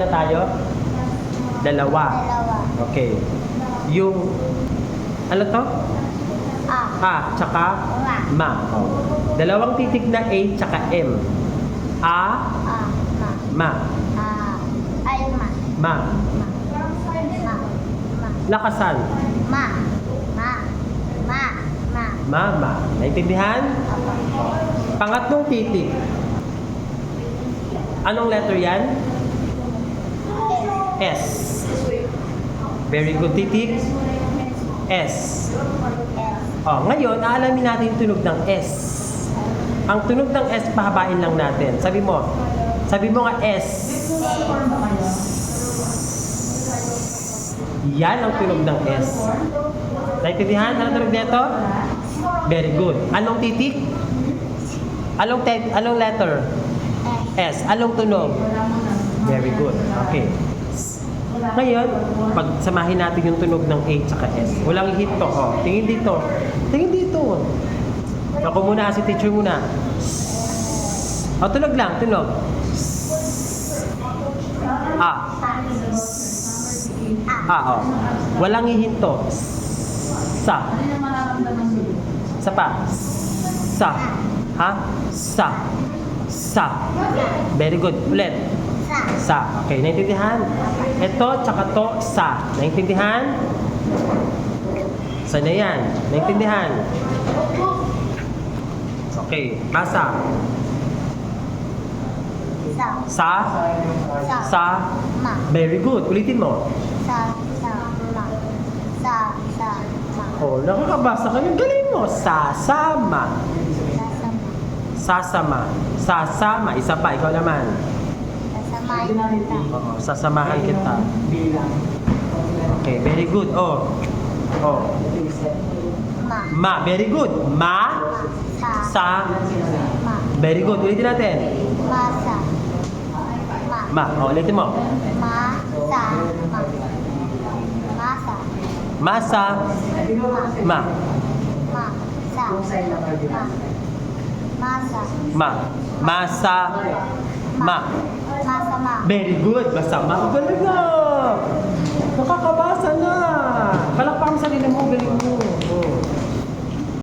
na tayo? Dalawa. Dalawa. Okay. Yung, ano to? A, tsaka ma. Oh. Dalawang titik na A, tsaka M. A, ma. Ay, ma. Ma. Ma. Ma. Ma. Lakasan. Ma. Ma. Ma. Ma. Mama. Naintindihan? Pangatlong titik. Anong letter yan? S. Very good, titik. S. Oh, ngayon, aalamin natin yung tunog ng S. Ang tunog ng S, pahabain lang natin. Sabi mo nga S. Yan ang tunog ng S. Naintindihan? Anong tunog nito? Very good. Anong titik? Anong letter? S. Anong tunog? Very good. Okay. Ngayon, pagsamahin natin yung tunog ng A tsaka S. Walang hit to. Oh, tingin dito. Tingin dito. Ako muna, si teacher muna. O, tunog lang. Tunog. A. A, oh. Walang hihinto. Sa. Sa pa. Sa. Ha? Sa. Sa. Very good. Ulit. Sa. Okay, naintindihan? Ito, tsaka to, sa. Naintindihan? Sa na yan. Naintindihan? Okay, basa. Sa. Sa. Ma. Very good. Ulitin mo. Ma. Oh, nakakabasa ka. Yung galing mo. Sasama. Sasama. Sasama. Isa pa. Ikaw naman. Oo, sasamahan kita. Okay, very good. Oh. Ma, very good. Ma. Sa. Very good. Ulitin natin. Ma. Oh, ulitin mo. Masa. Ma. Ma. Masa. Ma. Very good. Masama. Ang galing na. Nakakabasa na. Palakpakan sa sarili mo. Galing mo. Oh.